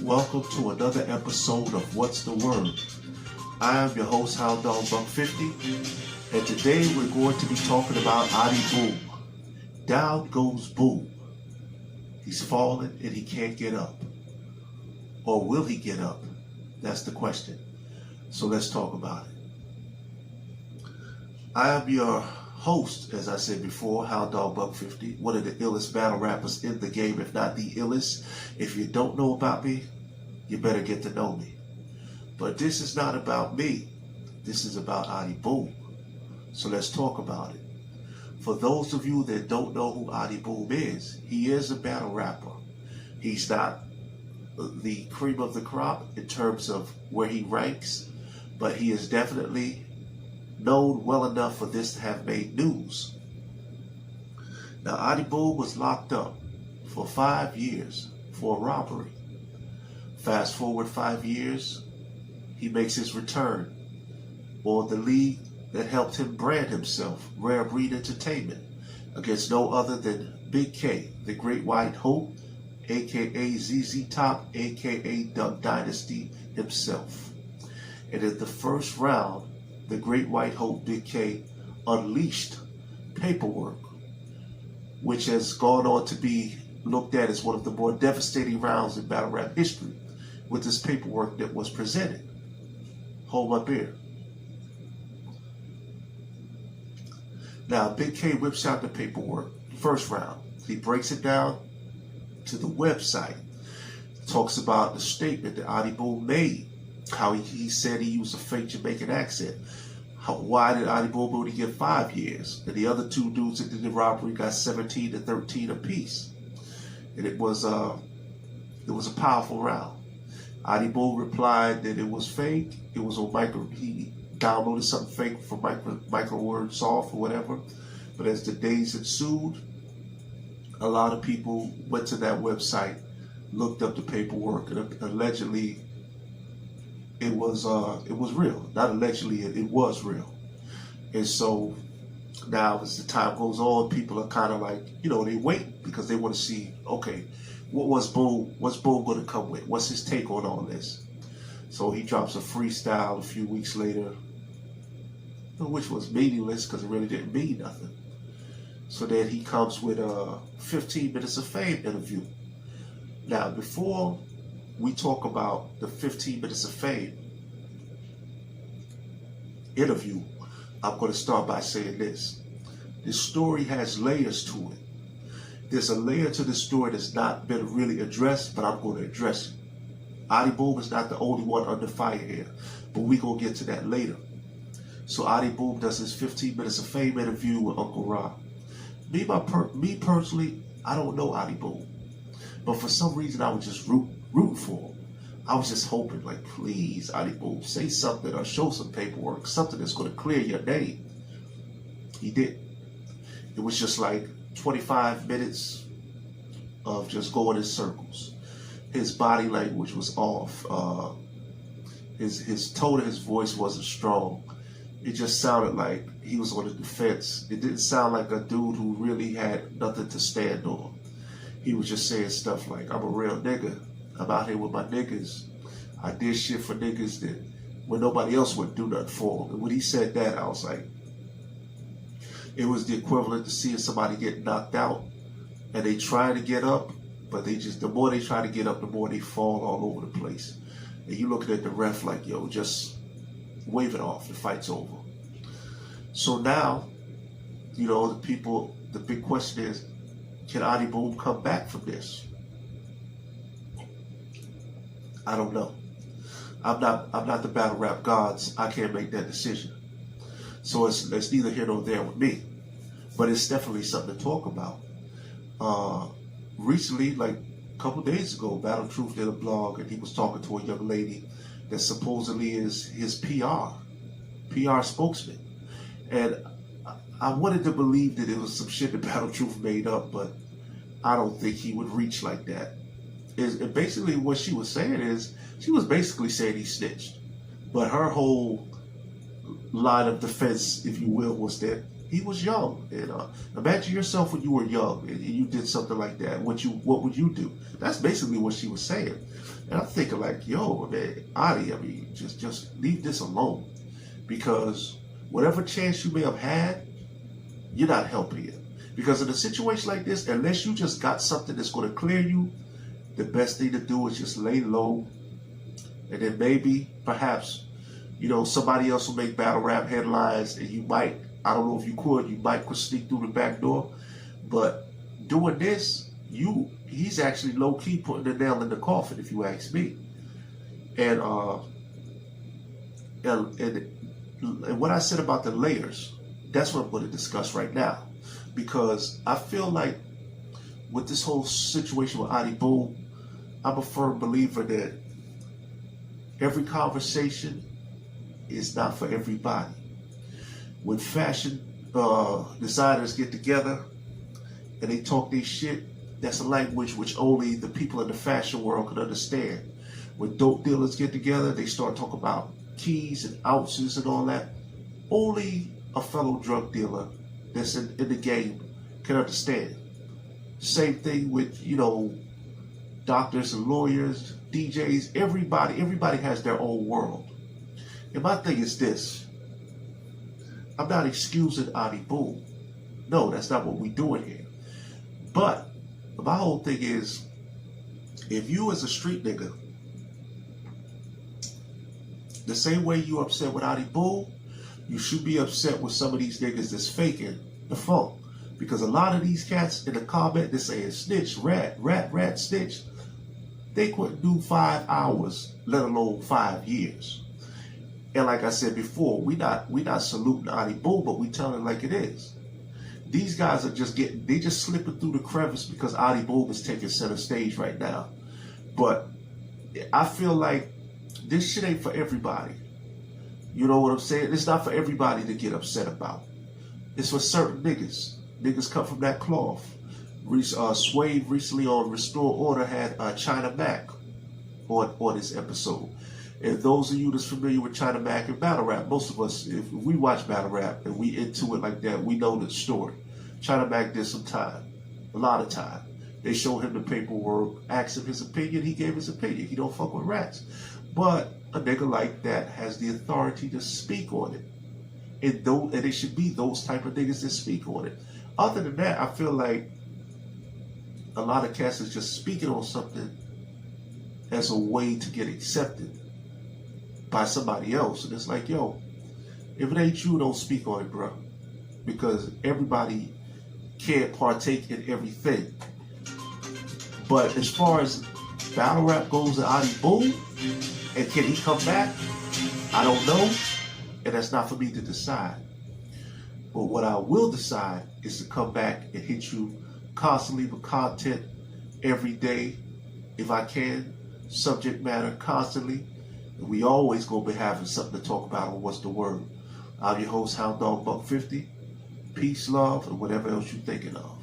welcome to another episode of What's the Word? I am your host, Hound Dog Buck 50, and today we're going to be talking about Adi Boom. Down goes Boom. He's fallen and he can't get up. Or will he get up? That's the question. So let's talk about it. I am your host, as I said before, Hound Dog Buck 50, one of the illest battle rappers in the game, if not the illest. If you don't know about me, you better get to know me. But this is not about me. This is about Adi Boom. So let's talk about it. For those of you that don't know who Adi Boom is, he is a battle rapper. He's not the cream of the crop in terms of where he ranks, but he is definitely known well enough for this to have made news. Now, Adi Boom was locked up for 5 years for a robbery. Fast forward 5 years, he makes his return on the league that helped him brand himself, Rare Breed Entertainment, against no other than Big K, the Great White Hope, aka ZZ Top, aka Duck Dynasty himself. And in the first round, the Great White Hope, Big K, unleashed Paperwork, which has gone on to be looked at as one of the more devastating rounds in battle rap history, with this Paperwork that was presented. Hold my beer. Now, Big K whips out the Paperwork, first round. He breaks it down to the website, talks about the statement that Adi Boom made, how he said he used a fake Jamaican accent. Why did Adi Boom only get 5 years? And the other two dudes that did the robbery got 17 to 13 apiece. And it was a powerful round. Adi Boom replied that it was fake. It was on he downloaded something fake from Microsoft or whatever. But as the days ensued, a lot of people went to that website, looked up the Paperwork, and allegedly it was real. Not allegedly, it was real. And so now as the time goes on, people are kind of like, they wait because they want to see, okay, what's Boom going to come with? What's his take on all this? So he drops a freestyle a few weeks later, which was meaningless because it really didn't mean nothing. So then he comes with a 15 Minutes of Fame interview. Now, before we talk about the 15 Minutes of Fame interview, I'm going to start by saying this. This story has layers to it. There's a layer to this story that's not been really addressed, but I'm going to address it. Adi Boom is not the only one under fire here, but we're going to get to that later. So Adi Boom does his 15 Minutes of Fame interview with Uncle Rob. Me personally, I don't know Adi Boom, but for some reason I was just rooting for him. I was just hoping, like, please, Adi Boom, say something or show some paperwork, something that's going to clear your name. He didn't. It was just like 25 minutes of just going in circles. His body language was off. His tone of his voice wasn't strong. It just sounded like he was on the defense. It didn't sound like a dude who really had nothing to stand on. He was just saying stuff like, I'm a real nigga. I'm out here with my niggas. I did shit for niggas that when nobody else would do nothing for them. And when he said that, I was like, it was the equivalent to seeing somebody get knocked out and they try to get up, but the more they try to get up, the more they fall all over the place. And you looking at the ref like, yo, just wave it off, the fight's over. So now, the big question is, can Adi Boom come back from this? I don't know. I'm not the battle rap gods. I can't make that decision. So it's neither here nor there with me. But it's definitely something to talk about. Recently, like a couple days ago, Battle Truth did a blog and he was talking to a young lady that supposedly is his PR spokesman. And I wanted to believe that it was some shit that Battle Truth made up, but I don't think he would reach like that. And basically what she was saying is, she was basically saying he snitched. But her whole line of defense, if you will, was that He was young, and imagine yourself when you were young and you did something like that. What would you do? That's basically what she was saying. And I'm thinking like, yo, man, Adi, I mean, just leave this alone, because whatever chance you may have had, you're not helping it. Because in a situation like this, unless you just got something that's going to clear you, the best thing to do is just lay low, and then maybe, perhaps, somebody else will make battle rap headlines, and you might, I don't know if you might sneak through the back door. But doing this, he's actually low-key putting the nail in the coffin, if you ask me. And what I said about the layers, that's what I'm going to discuss right now. Because I feel like with this whole situation with Adi Boom, I'm a firm believer that every conversation is not for everybody. When fashion designers get together and they talk their shit, that's a language which only the people in the fashion world can understand. When dope dealers get together, they start talking about keys and ounces and all that. Only a fellow drug dealer that's in the game can understand. Same thing with, doctors and lawyers, DJs, everybody has their own world. And my thing is this. I'm not excusing Adi Boom. No, that's not what we're doing here. But my whole thing is, if you as a street nigga, the same way you upset with Adi Boom, you should be upset with some of these niggas that's faking the funk. Because a lot of these cats in the comment, they're saying snitch, rat, snitch. They couldn't do 5 hours, let alone 5 years. And like I said before, we not saluting Adi Boom, but we telling it like it is. These guys are they just slipping through the crevice because Adi Boom is taking center stage right now. But I feel like this shit ain't for everybody. You know what I'm saying? It's not for everybody to get upset about. It's for certain niggas. Niggas cut from that cloth. Swave recently on Restore Order had China Mac on this episode. And those of you that's familiar with China Mac and battle rap, most of us, if we watch battle rap and we into it like that, we know the story. China Mac did some time, a lot of time. They showed him the paperwork, asked him his opinion, he gave his opinion. He don't fuck with rats. But a nigga like that has the authority to speak on it. And it should be those type of niggas that speak on it. Other than that, I feel like a lot of cats is just speaking on something as a way to get accepted by somebody else. And it's like, yo, if it ain't you, don't speak on it, bro. Because everybody can't partake in everything. But as far as battle rap goes and Adi Boom, and can he come back? I don't know. And that's not for me to decide. But what I will decide is to come back and hit you constantly with content every day, if I can, subject matter constantly. And we always gonna be having something to talk about on What's the Word. I'm your host, Hound Dog Buck 50. Peace, love, and whatever else you're thinking of.